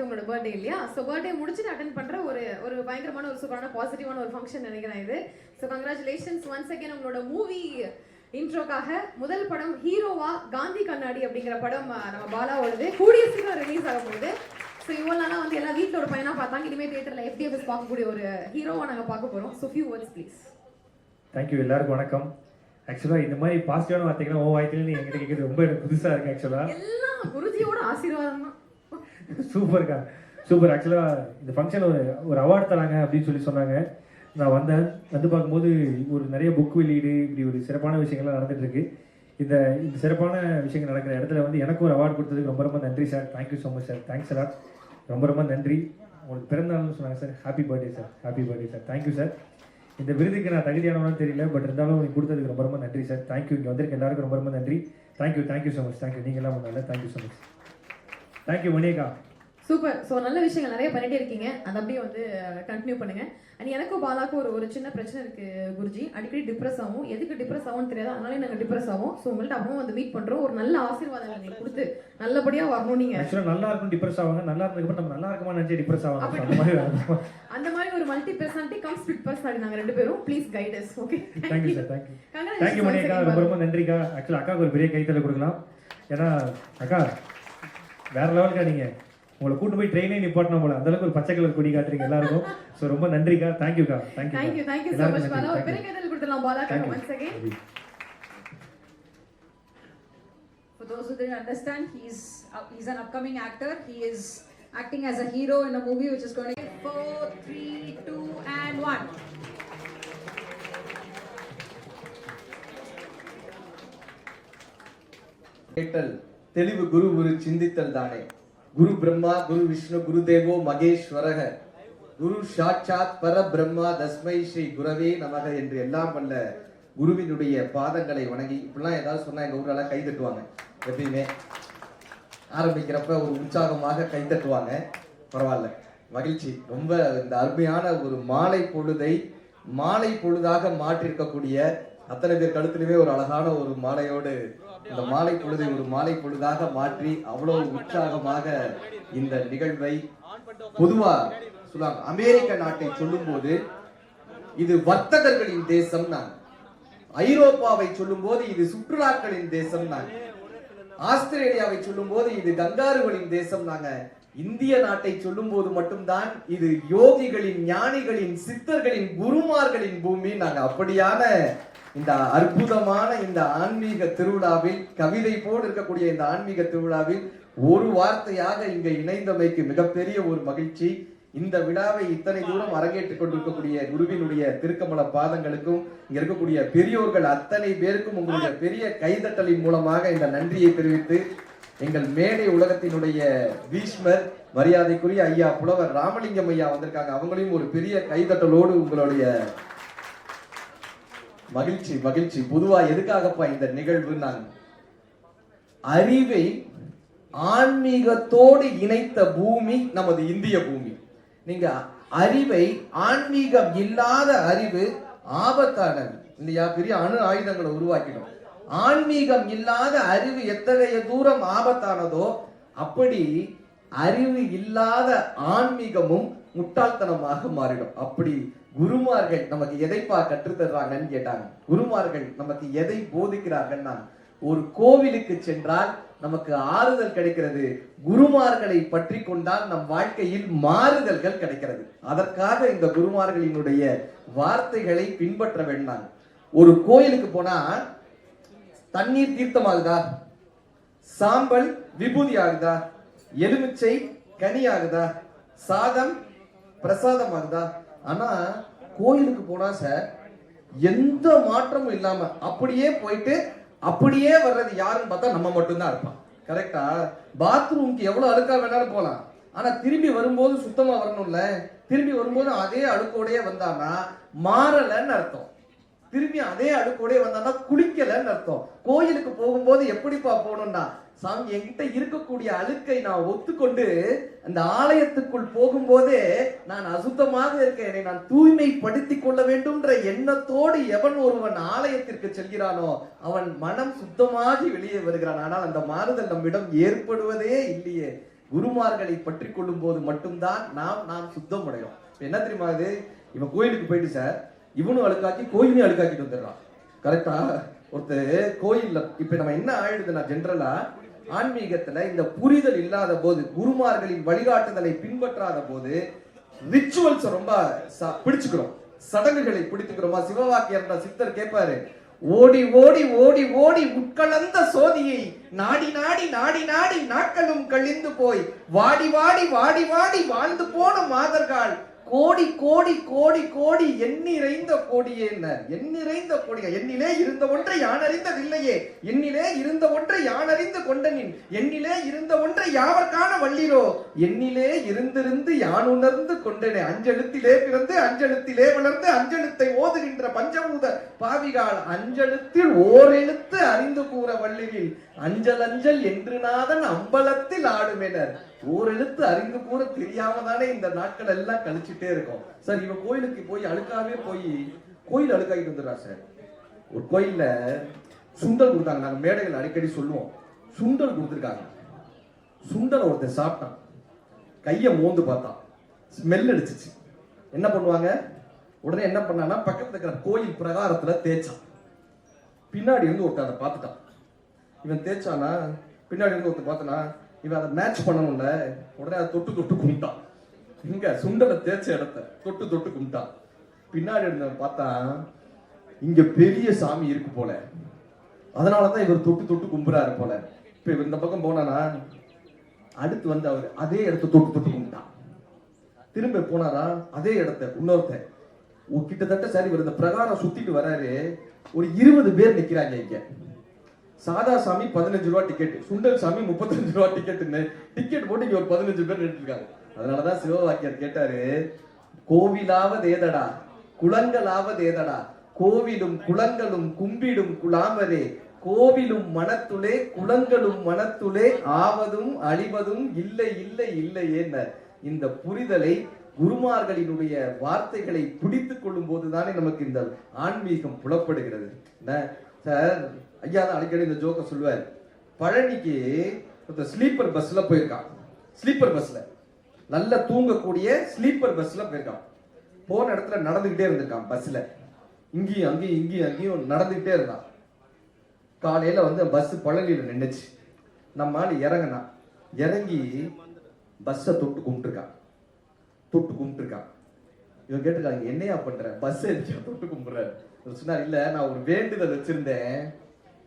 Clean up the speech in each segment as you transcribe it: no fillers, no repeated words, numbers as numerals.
நேற்று உங்களோட பர்த்டே இல்லையா? ஸோ பர்த்டே முடிச்சுட்டு அட்டென்ட் பண்ற ஒரு பயங்கரமான ஒரு சூப்பரான பாசிட்டிவான ஒரு ஃபங்க்ஷன் நினைக்கிறேன் இது. So congratulations once again. உங்களோட மூவி இன்ட்ரோக்காக முதல் படம் ஹீரோவா காந்தி கண்ணாடி அப்படிங்கிற படம் நம்ம பாலாவோடது கூடிய சீக்கிரம் ரிலீஸ் ஆக போகுது. ஸோ இவ்வளோலாம் வந்து எல்லாம் வீட்டில் ஒரு பையனா பார்த்தாங்க. இனிமேல் தியேட்டரில் FDFS பார்க்கக்கூடிய ஒரு ஹீரோவா நாங்கள் பார்க்க போகிறோம். So few words please. Thank you, எல்லாருக்கும் வணக்கம். ஆக்சுவலாக இந்த மாதிரி பாசிட்டிவான வார்த்தைகள்லாம் வாய்த்துல நீ என்கிட்ட கேட்குறது ரொம்ப எனக்கு புதுசாக இருக்குது. ஆக்சுவலாக எல்லாம் குருஜியோட ஆசீர்வாதம் தான். சூப்பர்க்கா, சூப்பர். ஆக்சுவலாக இந்த ஃபங்க்ஷன் ஒரு அவார்டு தராங்க அப்படின்னு சொன்னாங்க. நான் வந்து பார்க்கும்போது ஒரு நிறைய புக் வெளியீடு இப்படி ஒரு சிறப்பான விஷயங்கள்லாம் நடந்துட்டு இருக்கு. இந்த சிறப்பான விஷயங்கள் நடக்கிற இடத்துல வந்து எனக்கு ஒரு அவார்டு கொடுத்ததுக்கு ரொம்ப ரொம்ப நன்றி sir. Thank you so much sir. Thanks sir, ரொம்ப ரொம்ப நன்றி. உங்களுக்கு பிறந்தநாள்னு சொன்னாங்க sir. Happy birthday sir. Happy birthday sir. Thank you sir. இந்த விருதுக்கு நான் தகுதியானவனு தெரியல, பட் இருந்தாலும் உங்களுக்கு கொடுத்ததுக்கு ரொம்ப ரொம்ப நன்றி சார். தேங்க்யூ. இங்கே வந்திருக்க எல்லாருக்கும் ரொம்ப ரொம்ப நன்றி. Thank you so much. தேங்க்யூ. நீங்களாம் ஒன்றும் தேங்க்யூ ஸோ மச். தேங்க்யூ மணியக்கா. சூப்பர். ஸோ நல்ல விஷயங்கள் நிறைய பண்ணிட்டே இருக்கீங்க, அதை அப்படியே வந்து கண்டினியூ பண்ணுங்க. அண்ட் எனக்கும் பாலாக்கும் ஒரு சின்ன பிரச்சனை இருக்கு குருஜி. அடிக்கடி டிப்ரெஸ் ஆகும். எதுக்கு டிப்ரெஸ் ஆகும்னு தெரியாது, அதனாலே நாங்கள் டிப்ரெஸ் ஆகும். ஸோ உங்கள்கிட்ட அப்பவும் வந்து மீட் பண்றோம். ஒரு நல்ல ஆசீர்வாதம் எங்களுக்கு கொடுத்து நல்லபடியா வரணும். நீங்க ஆக்சுவலாக நல்லா இருக்கும் டிப்ரெஸ் ஆவாங்க, நல்லா இருந்ததுக்கு நம்ம நல்லா இருக்குமா நினைச்சு டிப்ரெஸ் ஆவாங்க. அந்த மாதிரி ஒரு multi personality cum split personality நாங்கள் ரெண்டு பேரும். Please guide us. Okay, thank you sir. Thank you மணியக்கா, ரொம்ப ரொம்ப நன்றிக்கா. ஆக்சுவலாக அக்காவுக்கு ஒரு பெரிய கைத்தலை கொடுக்கலாம். ஏன்னா அக்கா வேற லெவலுக்கா. நீங்க உங்களை கூட்டு போய் ட்ரெயினே நிப்பாட்டணும் போல, அந்த அளவுக்கு ஒரு பச்சை கலர் கொடி காட்டுறீங்க எல்லாருக்கும். ஸோ ரொம்ப நன்றிக்கா. தேங்க்யூக்கா. Thank you so much Bala. ஒரு பெரிய கைத்தல் கொடுத்துடலாம் பாலாக்காக once again. For those who didn't understand, he's an upcoming actor. He is acting as a hero in a movie which is going to 4, 3, 2 and 1. கேட்டல் தெளிவு குரு சிந்தித்தல் தானே. குரு பிரம்மா குரு விஷ்ணு குரு தேவோ மகேஸ்வரக குரு சாட்சாத் பர பிரம்மா தஸ்மை ஸ்ரீ குரவே நமக என்று எல்லாம் வல்ல குருவினுடைய பாதங்களை வணங்கி இப்படிலாம் ஏதாவது சொன்னா எங்க ஊரெல்லாம் கை தட்டுவாங்க. எப்பயுமே ஆரம்பிக்கிறப்ப ஒரு உற்சாகமாக கை தட்டுவாங்க. பரவாயில்ல, மகிழ்ச்சி. ரொம்ப இந்த அருமையான ஒரு மாலை பொழுதை மாலை பொழுதாக மாற்றிருக்கக்கூடிய அத்தனை பேர் கழுத்துலயுமே ஒரு அழகான ஒரு மாலையோடு இந்த மாலை பொழுதை ஒரு மாலை பொழுதாக மாற்றி அவ்வளவு உற்சாகமாக இந்த நிகழ்வை பொதுவா சொல்லுவாங்க. அமெரிக்க நாட்டை சொல்லும் போது இது வர்த்தகர்களின் தேசம் நான், ஐரோப்பாவை சொல்லும் போது இது சுற்றுலாக்களின் தேசம் நான், ஆஸ்திரேலியாவை சொல்லும் போது இது கங்காருகளின் தேசம் நாங்க, இந்திய நாட்டை சொல்லும் போது மட்டும்தான் இது யோகிகளின் ஞானிகளின் சித்தர்களின் குருமார்களின் பூமி நாங்க. அப்படியான இந்த அற்புதமான இந்த ஆன்மீக திருவிழாவில், கவிதை போல் இருக்கக்கூடிய இந்த ஆன்மீக திருவிழாவில் ஒரு வார்த்தையாக இங்க இணைந்தமைக்கு மிகப்பெரிய ஒரு மகிழ்ச்சி. இந்த விழாவை இத்தனை தூரம் அரங்கேற்றுக் கொண்டிருக்கக்கூடிய குருவினுடைய திருக்கமல பாதங்களுக்கும் இங்க இருக்கக்கூடிய பெரியோர்கள் அத்தனை பேருக்கும் உங்களுடைய பெரிய கைதட்டலின் மூலமாக இந்த நன்றியை தெரிவித்து, எங்கள் மேடை உலகத்தினுடைய பீஷ்மர் மரியாதைக்குரிய ஐயா புலவர் ராமலிங்கம் ஐயா வந்திருக்காங்க. அவங்களையும் ஒரு பெரிய கைதட்டலோடு உங்களுடைய மகிழ்ச்சி. பொதுவா எதுக்காகப்பா இந்த நிகழ்வு? நான் அறிவை ஆன்மீகத்தோடு இணைத்த பூமி நமது இந்திய பூமி. நீங்க அறிவை, ஆன்மீகம் இல்லாத அறிவு ஆபத்தானது இல்லையா? பெரிய அணு ஆயுதங்களை உருவாக்கிடும். ஆன்மீகம் இல்லாத அறிவு எத்தகைய தூரம் ஆபத்தானதோ அப்படி அறிவு இல்லாத ஆன்மீகமும் முட்டாள்தனமாக மாறிடும். அப்படி குருமார்கள் நமக்கு எதைப்பா கற்றுத்தர்றாங்கன்னு கேட்டாங்க. குருமார்கள் நமக்கு எதை போதிக்கிறார்கள்? ஒரு கோவிலுக்கு சென்றால் நமக்கு ஆறுதல் கிடைக்கிறது, குருமார்களை பற்றி கொண்டால் நம் வாழ்க்கையில் மாறுதல்கள் கிடைக்கிறது. அதற்காக இந்த குருமார்களினுடைய வார்த்தைகளை பின்பற்ற வேண்டாம். ஒரு கோயிலுக்கு போனா தண்ணீர் தீர்த்தமாகுதா, சாம்பல் விபூதி ஆகுதா, எலுமிச்சை கனி ஆகுதா, சாதம் பிரசாதம் ஆகுதா? ஆனா கோயிலுக்கு போனா சார் எந்த மாற்றமும் இல்லாம அப்படியே போயிட்டு அப்படியே வர்றது யாருன்னு பார்த்தா நம்ம மட்டும்தான் இருப்பான். கரெக்டா? பாத்ரூம்க்கு எவ்வளவு அழுக்கா வேணாலும் போலாம், ஆனா திரும்பி வரும்போது சுத்தமா வரணும்ல. திரும்பி வரும்போது அதே அழுக்கோடையே வந்தானா மாறலன்னு அர்த்தம். திரும்பி அதே அழுக்கோடே வந்தானா குளிக்கலன்னு அர்த்தம். கோயிலுக்கு போகும்போது எப்படிப்பா போகணும்னா, சாமி என்கிட்ட இருக்கக்கூடிய அழுக்கை நான் ஒத்துக்கொண்டு அந்த ஆலயத்துக்குள் போகும்போதே நான் அசுத்தமாக இருக்கேன், என்னை நான் தூய்மைப்படுத்திக் கொள்ள வேண்டும்ன்ற எண்ணத்தோடு எவன் ஒருவன் ஆலயத்திற்கு செல்கிறானோ அவன் மனம் சுத்தமாகி வெளியே வருகிறான். ஆனால் அந்த மாறுதல் நம்மிடம் ஏற்படுவதே இல்லையே. குருமார்களை பற்றி கொள்ளும் போது மட்டும்தான் நாம் சுத்தம் அடையும். என்ன தெரியுமா, இது இவன் கோயிலுக்கு போயிட்டு சார் இவனும் அழுக்காக்கி கோயிலையும் அழுக்காக்கிட்டு வந்துடுறான். கரெக்டா? ஒருத்தர் கோயில்ல இப்ப நம்ம என்ன ஆயிடுதுன்னா, ஜென்ரலா ஆன்மீகத்துல இந்த புரிதல் இல்லாத போது, குருமார்களின் வழிகாட்டுதலை பின்பற்றாத போது ரிச்சுவல்ஸ் ரொம்ப பிடிச்சுக்கிறோம், சடங்குகளை பிடித்துக்கிறோமா. சிவவாக்கியர் சித்தர் கேட்பாரு, ஓடி ஓடி ஓடி ஓடி உட்கலந்த சோதியை நாடி நாடி நாடி நாடி நாட்களும் கழிந்து போய் வாடி வாடி வாடி வாடி வாழ்ந்து போன மாதர்கள் கோடி கோடி கோடி கோடி எண்ணிறைந்த கோடியே. எண்ணிறைந்த கோடிய எண்ணிலே இருந்த ஒன்றை யான் அறிந்ததில்லையே, எண்ணிலே இருந்த ஒன்றை யான் அறிந்து கொண்டனின், எண்ணிலே இருந்த ஒன்றை யாவர்கான வள்ளிரோ, எண்ணிலே இருந்திருந்து யான் உணர்ந்து கொண்டனே. அஞ்செழுத்திலே பிறந்து அஞ்செழுத்திலே வளர்ந்து அஞ்செழுத்தை ஓதுகின்ற பஞ்சபூத பாவிகால் அஞ்செழுத்தில் ஓரெழுத்து அறிந்து கூற வள்ளியில் அஞ்சல் அஞ்சல் என்று நாதன் அம்பலத்தில் ஆடுமெனர். ஓரெழுத்து அறிந்து கூற தெரியாம தானே இந்த நாட்கள் எல்லாம் கழிச்சுட்டே இருக்கும். சார் இவன் கோயிலுக்கு போய் அழுக்காவே போய் கோயில் அழுக்காகிட்டு வந்துடுறா சார். ஒரு கோயில்ல சுண்டல் கொடுத்தாங்க, நாங்க மேடைகள் அடிக்கடி சொல்லுவோம், சுண்டல் கொடுத்துருக்காங்க. சுண்டல் ஒருத்தர் சாப்பிட்டான், கைய மோந்து பார்த்தான், ஸ்மெல் அடிச்சிச்சு. என்ன பண்ணுவாங்க, உடனே என்ன பண்ணான்னா பக்கத்துல இருக்கிற கோயில் பிரகாரத்துல தேய்ச்சான். பின்னாடி இருந்து ஒருத்தர் அதை பார்த்துட்டான். இவன் தேய்ச்சானா, பின்னாடி இருந்து ஒருத்தர் பார்த்தனா, இவன் அதை மேட்ச் பண்ணணும்ல, உடனே அதை தொட்டு தொட்டு கும்பிட்டான். இங்க சுண்டலை தேய்ச்ச இடத்த தொட்டு தொட்டு கும்பிட்டான். பின்னாடி இருந்தவன் பார்த்தா இங்க பெரிய சாமி இருக்கு போல, அதனாலதான் இவர் தொட்டு தொட்டு கும்புறாரு போல. இப்ப இவர் இந்த பக்கம் போனானா, அடுத்து வந்து அவர் அதே இடத்த தொட்டு தொட்டு கும்பிட்டான். திரும்ப போனாரா, அதே இடத்த இன்னொருத்த கிட்டத்தட்ட சரி இவர் இந்த பிரகாரம் சுத்திட்டு வராரு. ஒரு 20 பேர் நிக்கிறாங்க இங்க. சாதா சாமி 15 ரூபா டிக்கெட், சுண்டல் சாமி 35 ரூபா டிக்கெட்னு டிக்கெட் போட்டு இங்க ஒரு 15 பேர் நின்றுருக்காங்க. அதனாலதான் சிவவாக்கியர் கேட்டாரு, கோவிலாவது ஏதடா குளங்களாவது ஏதடா, கோவிலும் குளங்களும் கும்பிடும் குலாமரே, கோவிலும் மனத்துளே குளங்களும் மனத்துளே ஆவதும் அழிவதும் இல்லை இல்லை இல்லையே. இந்த புரிதலை குருமார்களினுடைய வார்த்தைகளை பிடித்துக் கொள்ளும் போதுதானே நமக்கு இந்த ஆன்மீகம் புலப்படுகிறது. சார் ஐயா தான் அடிக்கடி இந்த ஜோக்க சொல்லுவார். பழனிக்கு ஸ்லீப்பர் பஸ்ல போயிருக்கான், ஸ்லீப்பர் பஸ்ல நல்லா தூங்கக்கூடிய ஸ்லீப்பர் பஸ்ல போயிருக்கான். போன இடத்துல நடந்துகிட்டே இருந்திருக்கான், பஸ்ல இங்கேயும் அங்கேயும் இங்கேயும் அங்கேயும் நடந்துகிட்டே இருந்தான். காலையில வந்து பஸ் பழனியில நின்னுச்சு. நம்ம இறங்கினா இறங்கி பஸ்ஸை தொட்டு கும்பிட்டுருக்கான், தொட்டு கும்பிட்டுருக்கான். இவன் கேட்டிருக்காங்க, என்னையா பண்ற, பஸ் தொட்டு கும்பிடுற. சொன்னார், இல்ல நான் ஒரு வேண்டுதல் வச்சிருந்தேன்,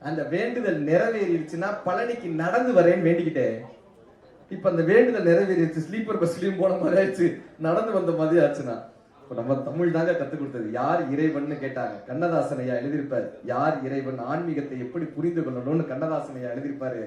அந்த வேண்டுதல் நிறைவேறிடுச்சுன்னா பழனிக்கு நடந்து வரேன்னு வேண்டிக்கிட்டேன். இப்ப அந்த வேண்டுதல் நிறைவேறிடுச்சு, ஸ்லீப்பர் பஸ்லயும் போன மாதிரி ஆயிடுச்சு, நடந்து வந்த மாதிரி ஆச்சுன்னா. இப்ப நம்ம தமிழ் தாங்க கத்துக் கொடுத்தது. யார் இறைவன் கேட்டாங்க, கண்ணதாசன் ஐயா எழுதியிருப்பாரு. யார் இறைவன், ஆன்மீகத்தை எப்படி புரிந்து கொள்ளணும்னு கண்ணதாசன் ஐயா எழுதியிருப்பாரு.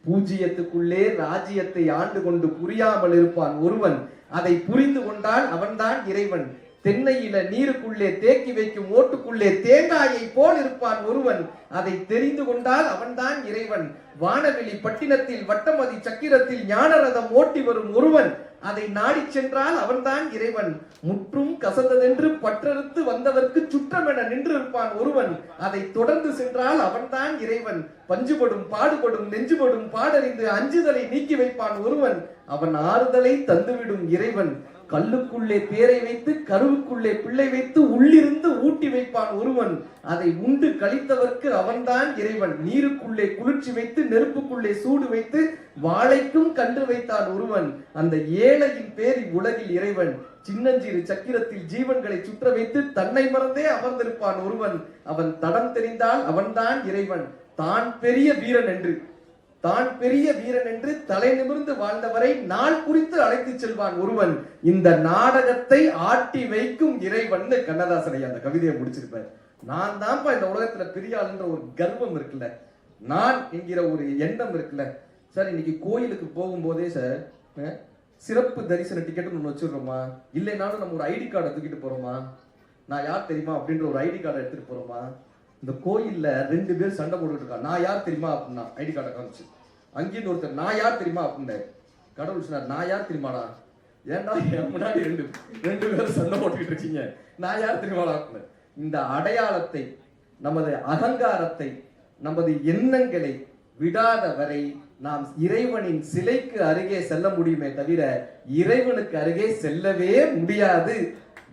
பூஜ்ஜியத்துக்குள்ளே ராஜ்யத்தை ஆண்டு கொண்டு புரியாமல் இருப்பான் ஒருவன், அதை புரிந்து கொண்டால் அவன்தான் இறைவன். தென்னையில நீருக்குள்ளே தேக்கி வைக்கும் ஓட்டுக்குள்ளே தேங்காயை போல் இருப்பான் ஒருவன், அதை தெரிந்து கொண்டால் அவன்தான் இறைவன். வானவெளி பட்டினத்தில் வட்டமதி சக்கிரத்தில் ஞானரதம் ஓட்டி வரும் ஒருவன், அதை நாடி சென்றால் அவன்தான் இறைவன். முற்றும் கசந்ததென்று பற்றறுத்து வந்தவர்க்கு சுற்றமென நின்று இருப்பான் ஒருவன், அதை தொடர்ந்து சென்றால் அவன்தான் இறைவன். பஞ்சுபடும் பாடுபடும் நெஞ்சுபடும் பாடறிந்து அஞ்சுதலை நீக்கி வைப்பான் ஒருவன், அவன் ஆறுதலை தந்துவிடும் இறைவன். கல்லுக்குள்ளே பேரை வைத்து கருவுக்குள்ளே பிள்ளை வைத்து உள்ளிருந்து ஊட்டி வைப்பான் ஒருவன், அதை உண்டு கழித்தவர்க்கு அவன்தான் இறைவன். நீருக்குள்ளே குளிர்ச்சி வைத்து நெருப்புக்குள்ளே சூடு வைத்து வாழைக்கும் கன்று வைத்தான் ஒருவன், அந்த ஏழையின் பேரி உலகில் இறைவன். சின்னஞ்சிறு சக்கிரத்தில் ஜீவன்களை சுற்ற வைத்து தன்னை மறந்தே அமர்ந்திருப்பான் ஒருவன், அவன் தடம் தெரிந்தால் அவன்தான் இறைவன். தான் பெரிய வீரன் என்று, தான் பெரிய வீரன் என்று தலை நிமிர்ந்து வாழ்ந்தவரை நாள் குறித்து அழைத்து செல்வான் ஒருவன், இந்த நாடகத்தை ஆட்டி வைக்கும் இறைவன். கண்ணதாசனை அந்த கவிதையை முடிச்சிருப்பார். நான் தான்ப்பா இந்த உலகத்துல பெரிய ஆளுன்ற ஒரு கர்வம் இருக்குல்ல, நான் என்கிற ஒரு எண்ணம் இருக்குல்ல. சார் இன்னைக்கு கோயிலுக்கு போகும்போதே சார் சிறப்பு தரிசன டிக்கெட் ஒன்று வச்சிடுறோமா, இல்லைனாலும் நம்ம ஒரு ஐடி கார்டை தூக்கிட்டு போறோமா, நான் யார் தெரியுமா அப்படின்ற ஒரு ஐடி கார்டை எடுத்துட்டு போறோமா. இந்த கோயில்ல 2 பேர் சண்டை போட்டுட்டு இருக்கான், நான் யார் தெரியுமா அப்படின்னா ஐடி கார்டை காமிச்சு. அங்கேருந்து ஒருத்தர் நான் யார் தெரியுமா அப்படின்னு கடவுள் சொன்னார், நான் யார் தெரியுமாடா, ஏன்டா என் முன்னாடி ரெண்டு பேரும் சண்டை போட்டுக்கிட்டு இருக்கீங்க, நான் யார் தெரியுமாடா அப்படின்னு. இந்த அடையாளத்தை, நமது அகங்காரத்தை, நமது எண்ணங்களை விடாத வரை நாம் இறைவனின் சிலைக்கு அருகே செல்ல முடியுமே தவிர இறைவனுக்கு அருகே செல்லவே முடியாது.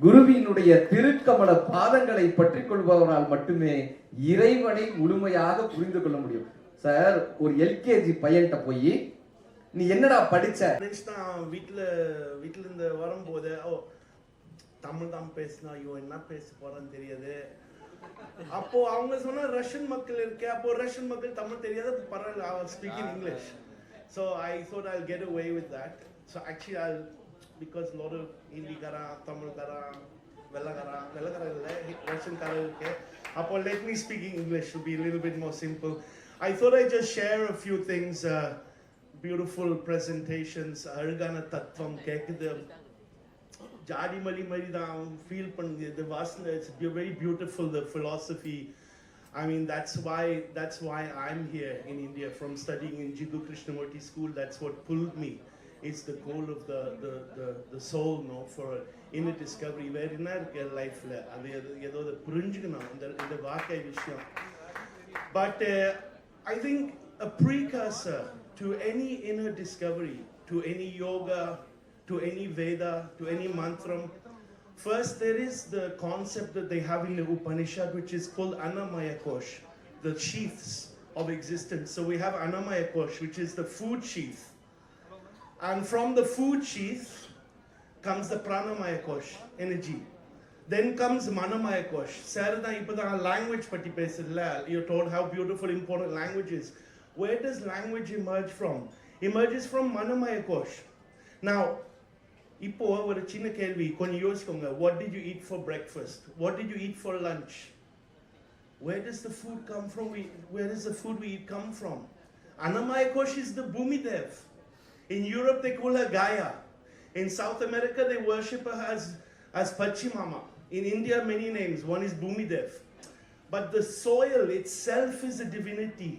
குருவினுடைய திருக்கமல பாதங்களை பற்றி கொள்பவரால் மட்டுமே இறைவனை முழுமையாக புரிந்து கொள்ள முடியும். சார், ஒரு எல்கேஜி பையன்கிட்ட போய் நீ என்னடா படிச்ச வீட்டுல இருந்து வரும்போது தமிழ் தான் பேசினா, ஐயோ என்ன பேச போறான்னு தெரியாது. அப்போ அவங்க சொன்ன ரஷ்யன் மக்கள் இருக்கே, அப்போ ரஷ்யன் மக்கள் தமிழ் தெரியாது, பரவாயில்ல, I was speaking English. So I thought I'll get away with that. So actually because a lot of Hindi-kara, Tamil-kara, Vellagara இல்லை, Russian-kara இருக்கே, அப்போ let me speak in English to be a little bit more simple. I thought I'd just share a few things, beautiful presentations, அழகான தத்துவம் கேக்குது, ஜாடி மலி மாதிரி தான் feel பண்ணுது, the வாசனை, it's very beautiful, the philosophy. I mean, that's why I'm here in India, from studying in Jiddu Krishnamurti school. That's what pulled me. It's the goal of the soul, no, for inner discovery. Where in our life la adu edo the purinjukana inda vaakkai vishayam. But I think a precursor to any inner discovery, to any yoga, to any Veda, to any mantram, first there is the concept that they have in the Upanishad, which is called Annamaya Kosh, the sheaths of existence. So we have Annamaya Kosh, which is the food sheath. And from the food sheath comes the Pranamaya Kosh, energy. Then comes Manamaya Kosh. Sarada ipada language patti pesilla. You're told how beautiful, important language is. Where does language emerge from? Emerges from Manamaya Kosh. Now, இப்போ ஒரு சின்ன கேள்வி, கொஞ்சம் யோசிக்கோங்க. What did you eat for breakfast? What did you eat for lunch? Where does the food come from? Where does the food we eat come from? Annamaya Kosh is the Bhumi Dev. In Europe they call her Gaia. In South America they worship her as Pachimama. In India many names. One is Bhumi Dev. But the soil itself is a divinity.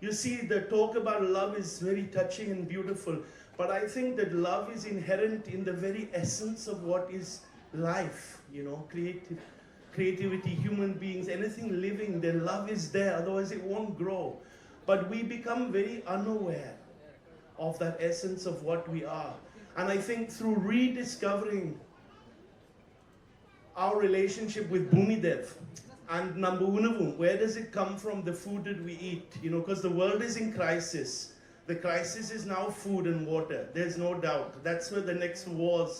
You see, the talk about love is very touching and beautiful. But I think that love is inherent in the very essence of what is life, you know, creativity, human beings, anything living, their love is there, otherwise it won't grow. But we become very unaware of that essence of what we are. And I think through rediscovering our relationship with Bhumi Dev and Nambu Unavum, where does it come from, the food that we eat? You know, because the world is in crisis. The crisis is now food and water. There's no doubt. That's where the next wars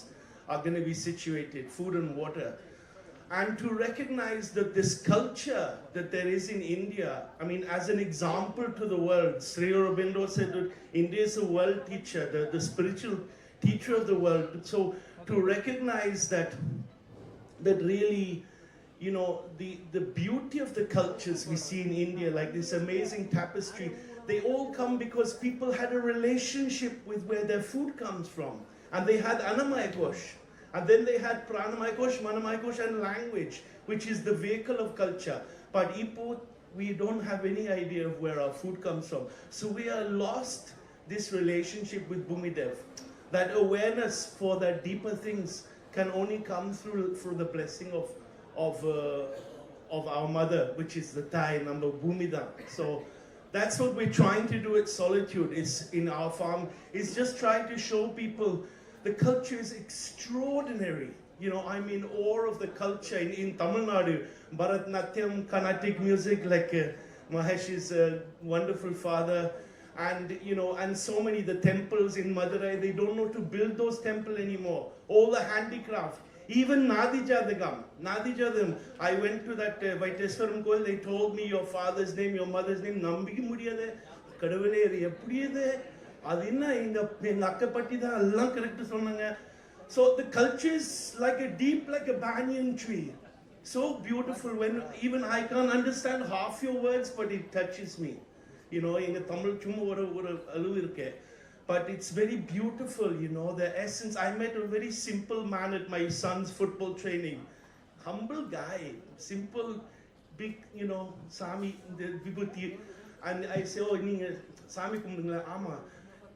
are going to be situated, food and water. And to recognize that this culture that there is in India, I mean, as an example to the world, Sri Aurobindo said that India is a world teacher, the spiritual teacher of the world. So to recognize that really, you know, the beauty of the cultures we see in India, like this amazing tapestry, they all come because people had a relationship with where their food comes from. And they had Annamaya Kosh. And then they had Pranamaya Kosh, Manamaya Kosh, and language, which is the vehicle of culture. But Ipo, we don't have any idea of where our food comes from. So we are lost this relationship with Bhumi Dev. That awareness for that deeper things can only come through the blessing of our mother, which is the Thai number Bhumida. So that's what we're trying to do at Solitude, is in our farm, is just trying to show people the culture is extraordinary. You know, I'm in awe of the culture in Tamil Nadu. Bharatanatyam, Carnatic music, like Mahesh is a wonderful father. And, you know, and so many, the temples in Madurai, they don't know to build those temples anymore. All the handicraft. Even Nadijadagam. I went to that Vaiteswaram Koil, they told me your father's name, your mother's name, Nambiki Mudiyade, Kadavale, Epudiyade, Adina, in the Nakapatida, Allah correct sonanga. So the culture is like a deep, like a banyan tree. So beautiful when even I can't understand half your words, but it touches me. You know, in the Tamil chumma oru alu irukke. But it's very beautiful, you know, the essence. I met a very simple man at my son's football training. Humble guy, simple, big, you know, Sami, the Vibhuti. And I say, oh, Sami kumdungla, ama.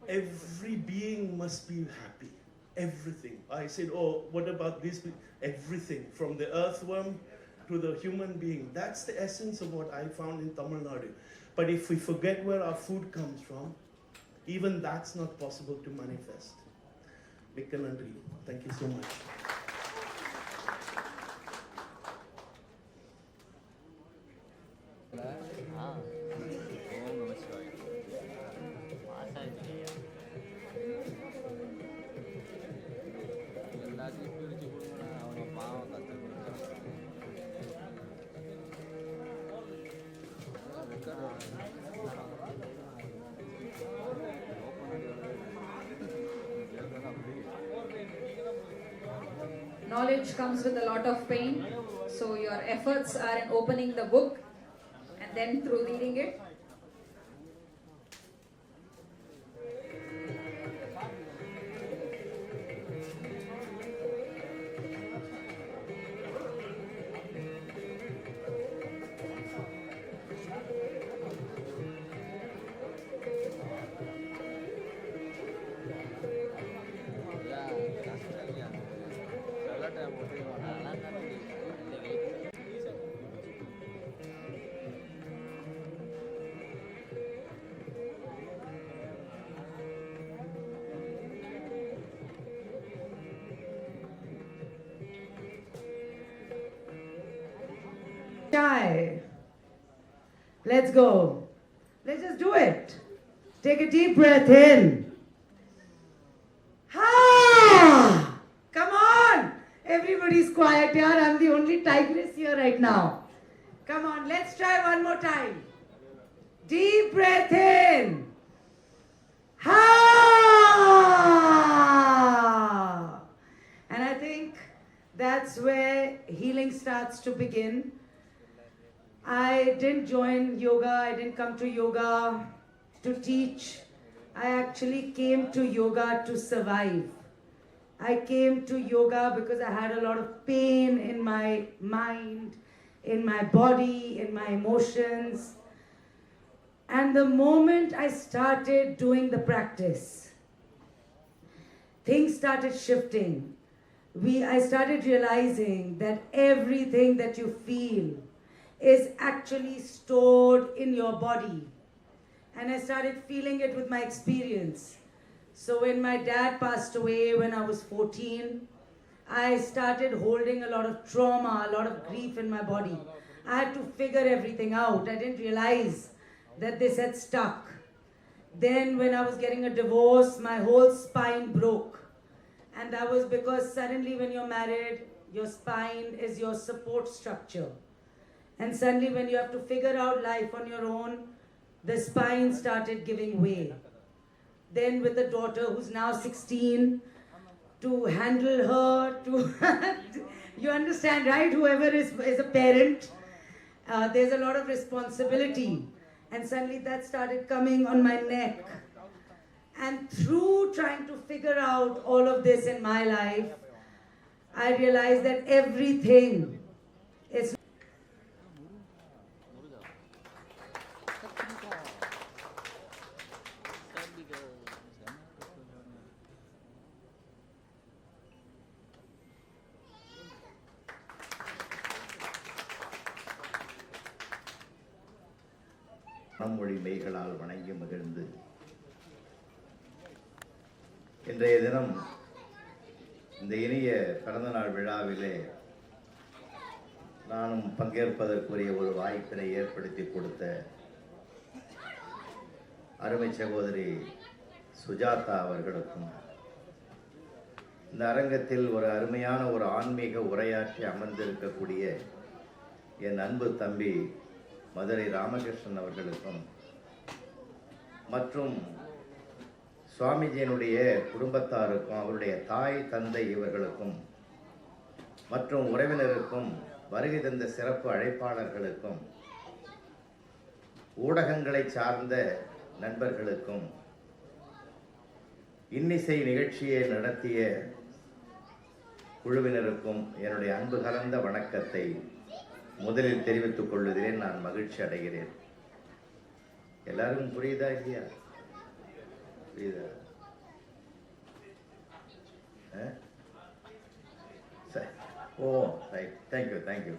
Every being must be happy. Everything. I said, oh, what about this? Everything. From the earthworm to the human being. That's the essence of what I found in Tamil Nadu. But if we forget where our food comes from, even that's not possible to manifest. மிக்க நன்றி. Thank you so much. Knowledge comes with a lot of pain, so your efforts are in opening the book and then through reading it. Shy. Let's go. Let's just do it. Take a deep breath in. Ha! Come on. Everybody's quiet here. I'm the only tigress here right now. Come on, let's try one more time. Deep breath in. Ha! And I think that's where healing starts to begin. I didn't join yoga, I didn't come to yoga to teach. I actually came to yoga to survive. I came to yoga because I had a lot of pain in my mind, in my body, in my emotions. And the moment I started doing the practice, things started shifting. I started realizing that everything that you feel is actually stored in your body. And I started feeling it with my experience. So when my dad passed away when I was 14, I started holding a lot of trauma, a lot of grief in my body. I had to figure everything out. I didn't realize that this had stuck. Then when I was getting a divorce, my whole spine broke. And that was because suddenly when you're married, your spine is your support structure. And suddenly when you have to figure out life on your own, the spine started giving way. Then with a daughter who's now 16, to handle her, you understand, right? Whoever is a parent, there's a lot of responsibility. And suddenly that started coming on my neck. And through trying to figure out all of this in my life, I realized that everything is மனமொழி மெய்களால் வணங்கி மகிழ்ந்து இன்றைய தினம் இந்த இனிய பிறந்தநாள் விழாவிலே நானும் பங்கேற்பதற்குரிய ஒரு வாய்ப்பினை ஏற்படுத்தி கொடுத்த அருமை சகோதரி சுஜாதா அவர்களுக்கும் இந்த அரங்கத்தில் ஒரு அருமையான ஒரு ஆன்மீக உரையாற்றி அமர்ந்திருக்கக்கூடிய என் அன்பு தம்பி மதுரை ராமகிருஷ்ணன் அவர்களுக்கும் மற்றும் சுவாமிஜியினுடைய குடும்பத்தாருக்கும் அவருடைய தாய் தந்தை இவர்களுக்கும் மற்றும் உறவினருக்கும் வருகை தந்த சிறப்பு அழைப்பாளர்களுக்கும் ஊடகங்களை சார்ந்த நண்பர்களுக்கும் இன்னிசை நிகழ்ச்சியை நடத்திய குழுவினருக்கும் என்னுடைய அன்பு கலந்த வணக்கத்தை முதலில் தெரிவித்துக் கொள்வதிலே நான் மகிழ்ச்சி அடைகிறேன். எல்லாருக்கும் புரியுதா இல்லையா? புரியுதா? ஓ ரைட், தேங்க்யூ தேங்க்யூ.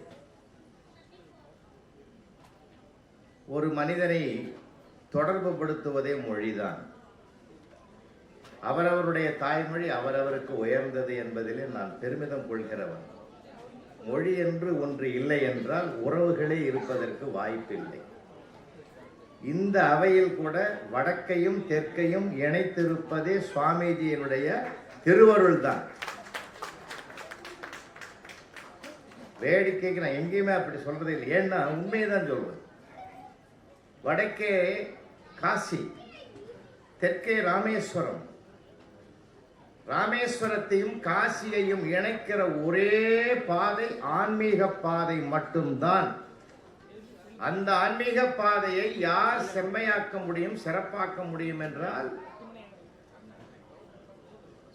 ஒரு மனிதனை தொடர்பு படுத்துவதே மொழிதான். அவரவருடைய தாய்மொழி அவரவருக்கு உயர்ந்தது என்பதிலே நான் பெருமிதம் கொள்கிறவன். மொழி என்று ஒன்று இல்லை என்றால் உறவுகளே இருப்பதற்கு வாய்ப்பில்லை. இந்த அவையில் கூட வடக்கையும் தெற்கையும் இணைத்திருப்பதே சுவாமிஜியினுடைய திருவருள் தான். வேடிக்கைக்கு நான் எங்கேயுமே அப்படி சொல்றது இல்லை. ஏன்னா உண்மையதான் சொல்வது. வடக்கே காசி, தெற்கே ராமேஸ்வரம். ராமேஸ்வரத்தையும் காசியையும் இணைக்கிற ஒரே பாதை ஆன்மீக பாதை மட்டும்தான். அந்த ஆன்மீக பாதையை யார் செம்மையாக்க முடியும், சிறப்பாக்க முடியும் என்றால்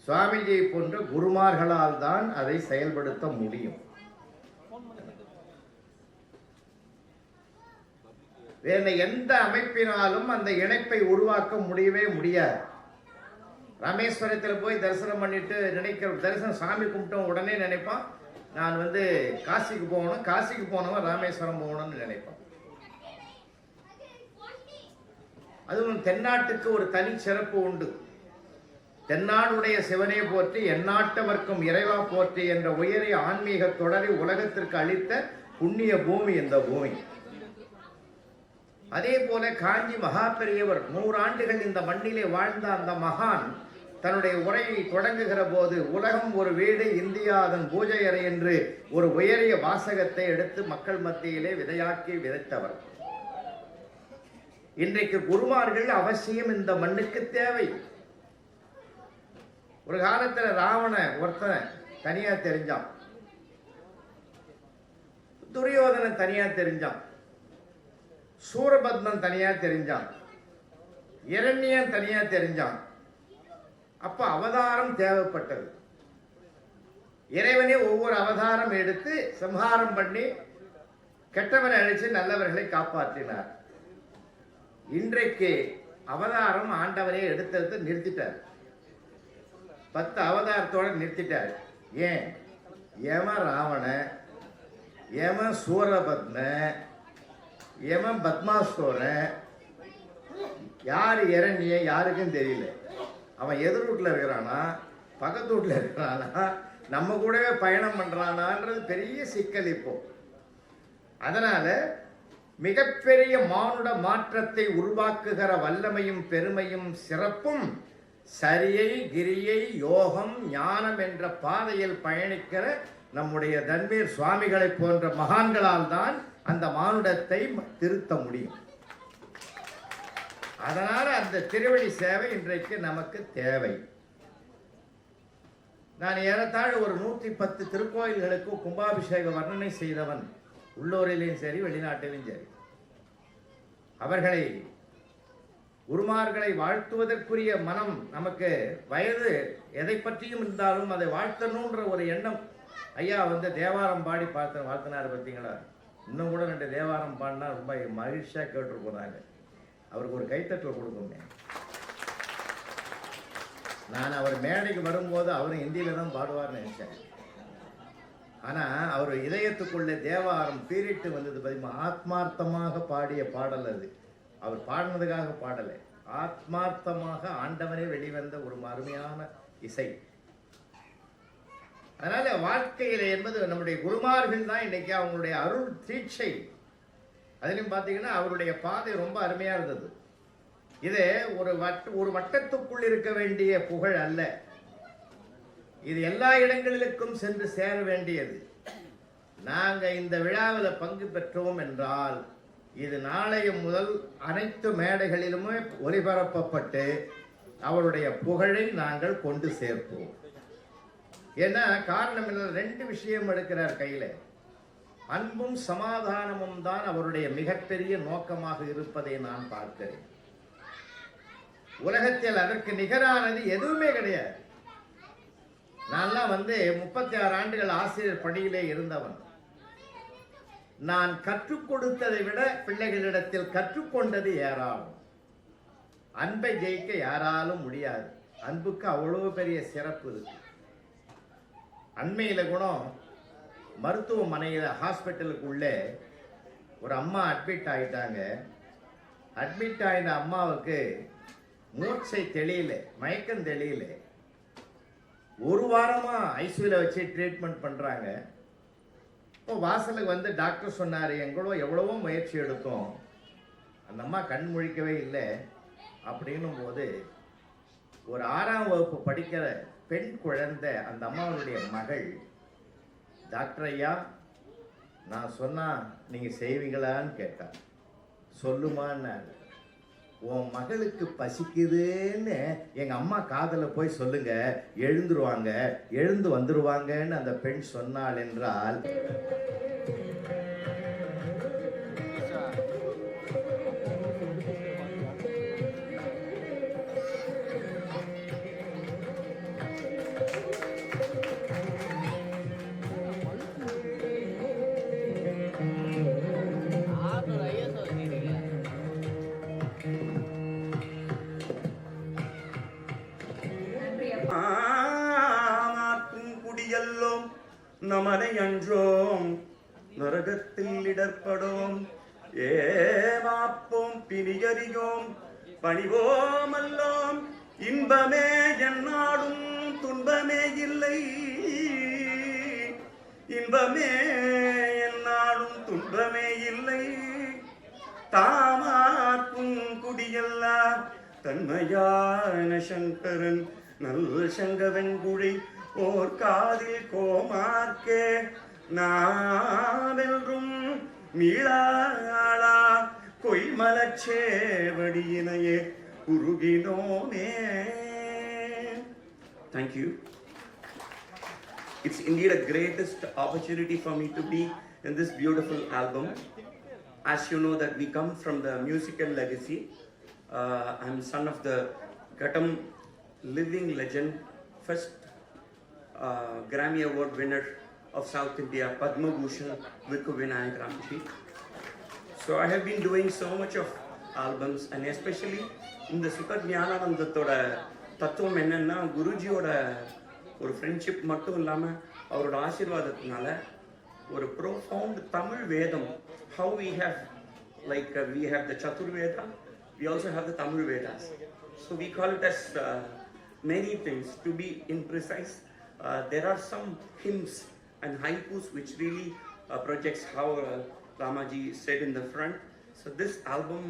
சுவாமிஜியை போன்ற குருமார்களால் தான் அதை செயல்படுத்த முடியும். வேற எந்த அமைப்பினாலும் அந்த இணைப்பை உருவாக்க முடியவே முடியாது. ராமேஸ்வரத்தில் போய் தரிசனம் பண்ணிட்டு நினைக்கிற தரிசனம், சாமி கும்பிட்டோம் உடனே நினைப்பான் நான் காசிக்கு போகணும், காசிக்கு போனவன் ராமேஸ்வரம் போகணும்னு நினைப்பான். அதுவும் தென்னாட்டுக்கு ஒரு தனி சிறப்பு உண்டு. தென்னாடுடைய சிவனே போற்றி எந்நாட்டவர்க்கும் இறைவா போற்றி என்ற உயரிய ஆன்மீக தொடரை உலகத்திற்கு அளித்த புண்ணிய பூமி இந்த பூமி. அதே போல காஞ்சி மகா பெரியவர் 100 ஆண்டுகள் இந்த மண்ணிலே வாழ்ந்த அந்த மகான் தன்னுடைய உரையை தொடங்குகிற போது உலகம் ஒரு வீடு, இந்தியா அதன் பூஜை அறை என்று ஒரு உயரிய வாசகத்தை எடுத்து மக்கள் மத்தியிலே விதையாக்கி விதைத்தவர். இன்றைக்கு குருமார்கள் அவசியம் இந்த மண்ணுக்கு தேவை. ஒரு காலத்துல ராவண ஒருத்தன் தனியா தெரிஞ்சான், துரியோதனன் தனியா தெரிஞ்சான், சூரபத்மன் தனியா தெரிஞ்சான், இரண்யன் தனியா தெரிஞ்சான். அப்ப அவதாரம் தேவைப்பட்டது. இறைவனே ஒவ்வொரு அவதாரம் எடுத்து சம்ஹாரம் பண்ணி கெட்டவரை அழிச்சு நல்லவர்களை காப்பாற்றினார். இன்றைக்கு அவதாரம் ஆண்டவரே எடுத்தது நிறுத்திட்டார். 10 அவதாரத்தோட நிறுத்திட்டார். ஏன்? ஏம ராவண, ஏம சூரபத்ம, ஏம பத்மாஸ்தோர, யார் இரண்ய யாருக்கும் தெரியல. அவன் எதிர் வீட்டில் இருக்கிறானா, பக்கத்து வீட்டில் இருக்கிறானா, நம்ம கூடவே பயணம் பண்றானான்றது பெரிய சிக்கல் இப்போ. அதனால மிகப்பெரிய மானுட மாற்றத்தை உருவாக்குகிற வல்லமையும் பெருமையும் சிறப்பும் சரியை, கிரியை, யோகம், ஞானம் என்ற பாதையில் பயணிக்கிற நம்முடைய தன்வீர் சுவாமிகளை போன்ற மகான்களால் தான் அந்த மானுடத்தை திருத்த முடியும். அதனால அந்த திருவடி சேவை இன்றைக்கு நமக்கு தேவை. நான் ஏறத்தாழ ஒரு 110 திருக்கோயில்களுக்கு கும்பாபிஷேக வர்ணனை செய்தவன், உள்ளூரிலையும் சரி வெளிநாட்டிலும் சரி. அவர்களை குருமார்களை வாழ்த்துவதற்குரிய மனம் நமக்கு வயது எதை பற்றியும் இருந்தாலும் அதை வாழ்த்தணுன்ற ஒரு எண்ணம். ஐயா தேவாரம் பாடி வாழ்த்தினார் பார்த்தீங்களா? இன்னும் கூட 2 தேவாரம் பாடினா ரொம்ப மகிழ்ச்சியா கேட்டு போனாங்க. அவருக்கு ஒரு கைத்தட்டல் கொடுக்குங்க. நான் அவர் மேடைக்கு வரும்போது அவரும் ஹிந்தியில தான் பாடுவார்னு நினைச்சேன். ஆனா அவர் இதயத்துக்குள்ள தேவாரம் பீரிட்டு வந்தது பதிமா ஆத்மார்த்தமாக பாடிய பாடல் அது. அவர் பாடினதுக்காக பாடலை, ஆத்மார்த்தமாக ஆண்டவனே வெளிவந்த ஒரு அருமையான இசை. அதனால வாழ்க்கையில என்பது நம்முடைய குருமார்கள் தான் இன்னைக்கு அவங்களுடைய அருள் தீட்சை. அதிலும் பார்த்தீங்கன்னா அவருடைய பாதை ரொம்ப அருமையா இருந்தது. இது ஒரு வட்டத்துக்குள் இருக்க வேண்டிய புகழ் அல்ல, இது எல்லா இடங்களிலும் சென்று சேர வேண்டியது. நாங்க இந்த விழாவில் பங்கு பெற்றோம் என்றால் இது நாளைய முதல் அனைத்து மேடைகளிலுமே ஒளிபரப்பப்பட்டு அவருடைய புகழை நாங்கள் கொண்டு சேர்ப்போம். ஏன்னா காரணம் என்ன? 2 விஷயம் எடுக்கிறார் கையில. அன்பும் சமாதானமும் தான் அவருடைய மிகப்பெரிய நோக்கமாக இருப்பதை நான் பார்க்கிறேன். உலகத்தில் அதற்கு நிகரானது எதுவுமே கிடையாது. நான்லாம் 36 ஆண்டுகள் ஆசிரியர் பணியிலே இருந்தவன். நான் கற்றுக் கொடுத்ததை விட பிள்ளைகளிடத்தில் கற்றுக்கொண்டது ஏராளம். அன்பை ஜெயிக்க யாராலும் முடியாது. அன்புக்கு அவ்வளவு பெரிய சிறப்பு இருக்கு. அண்மையில கூட மருத்துவமனையில் ஹாஸ்பிட்டலுக்குள்ளே ஒரு அம்மா அட்மிட் ஆகிட்டாங்க. அட்மிட் ஆகின அம்மாவுக்கு மூச்சை தெளியல, மயக்கம் தெளியல. ஒரு வாரமா ஐசியூல வச்சு ட்ரீட்மெண்ட் பண்றாங்க. இப்போ வாசலுக்கு வந்து டாக்டர் சொன்னாரு, எவ்வளவோ முயற்சி எடுத்தோம், அந்த அம்மா கண் முழிக்கவே இல்லை. அப்படின்னும் போது ஒரு 6ஆம் வகுப்பு படிக்கிற பெண் குழந்தை, அந்த அம்மாவுடைய மகள், டாக்டர் ஐயா நான் சொன்னா நீங்க செய்வீங்களான்னு கேட்டா. சொல்லுமான்னாரு. உன் மகளுக்கு பசிக்குதுன்னு எங்க அம்மா காதல போய் சொல்லுங்க, எழுந்துருவாங்க, எழுந்து வந்துருவாங்கன்னு அந்த பெண் சொன்னாள் என்றால் ஆமாக்கும் குடியல்லோம் நமனை அன்றோம் நரகத்தில் இடர்படோம் ஏமாப்போம் பிணியறியோம் பணிவோம் அல்லோம் இன்பமே என்னாடும் துன்பமே இல்லை இன்பமே என்னாடும் துன்பமே இல்லை தாமாக்கும் குடியெல்லாம் தன்மையான சங்கரன் நல் சங்கவன் குழி ஓர் காதில் கோமார்க்கே நாவென்றும் மீளாளா கொய்மலச்சேவடியினையே உருகினோமே. Thank you. It's indeed a greatest opportunity for me to be in this beautiful album. As you know that we come from the musical legacy. I'm son of the Ghatam living legend, first Grammy Award winner of South India, Padma Bhushan Vikku Vinayak Ramji. So I have been doing so much of albums, and especially in the Sukha Jnananandatoda தத்துவம் என்னன்னா, குருஜியோட ஒரு friendship மட்டும் இல்லாமல் அவரோட ஆசீர்வாதத்தினால ஒரு ப்ரோஃபவுண்ட் தமிழ் வேதம், how we have we have the Chaturveda, we also have the Tamil Vedas. So we call it as many things. To be imprecise, there are some hymns and haikus which really projects how Ramaji said in the front. So this album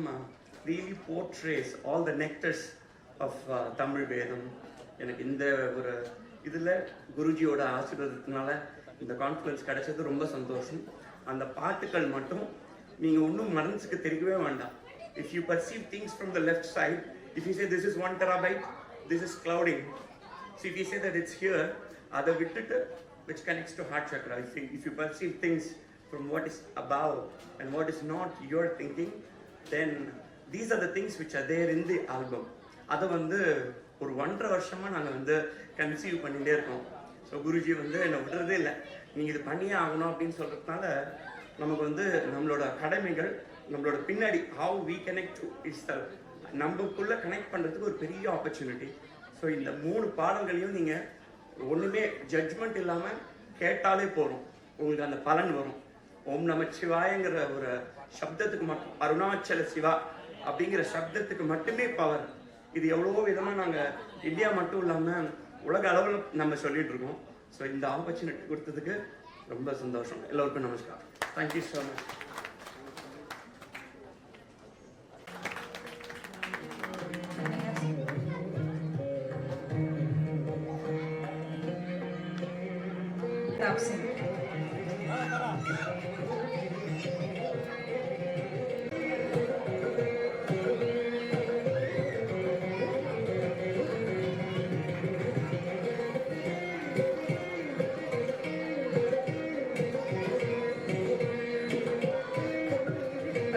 really portrays all the nectars of Tamil Vedam. எனக்கு இந்த ஒரு இதில் குருஜியோட ஆசீர்வாதத்தினால இந்த confidence கிடைச்சது ரொம்ப சந்தோஷம். அந்த பாட்டுக்கள் மட்டும் நீங்கள் ஒன்றும் மனசுக்கு தெரியவே வேண்டாம். If you perceive things from the left side, if you say this is 1 terabyte, this is clouding. So if you say that it's here, அதை விட்டுட்டு which connects to heart chakra. If you perceive things from what is above and what is not your thinking, then these are the things which are there in the album. அதை வந்து ஒரு 1.5 வருஷமாக நாங்கள் conceive பண்ணிகிட்டே இருக்கோம். So Guruji என்னை விடுறதே இல்லை, நீங்கள் இது பண்ணியே ஆகணும் அப்படின்னு சொல்கிறதுனால நமக்கு நம்மளோட கடமைகள், நம்மளோட பின்னாடி how we connect to itself, நம்மக்குள்ளே கனெக்ட் பண்ணுறதுக்கு ஒரு பெரிய ஆப்பர்ச்சுனிட்டி. ஸோ இந்த 3 பாடல்களையும் நீங்கள் ஒன்றுமே ஜட்ஜ்மெண்ட் இல்லாமல் கேட்டாலே போகிறோம், உங்களுக்கு அந்த பலன் வரும். ஓம் நமச்சிவாயங்கிற ஒரு சப்தத்துக்கு மட்டும், அருணாச்சல சிவா அப்படிங்கிற சப்தத்துக்கு மட்டுமே பவர். இது எவ்வளோ விதமாக நாங்கள் இந்தியா மட்டும் இல்லாமல் உலக அளவில் நம்ம சொல்லிட்டு இருக்கோம். ஸோ இந்த ஆப்பர்ச்சுனிட்டி கொடுத்ததுக்கு ரொம்ப சந்தோஷம். எல்லோருக்கும் நமஸ்காரம். Thank you so much.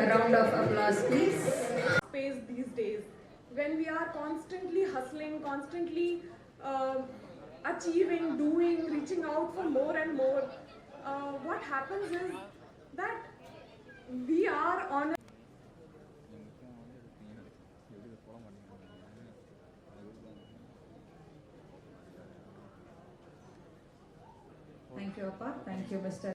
A round of applause, please. Space these days, when we are constantly hustling, constantly achieving, doing, reaching out for more and more, what happens is that we are on a Thank you, Appa. Thank you, Mr.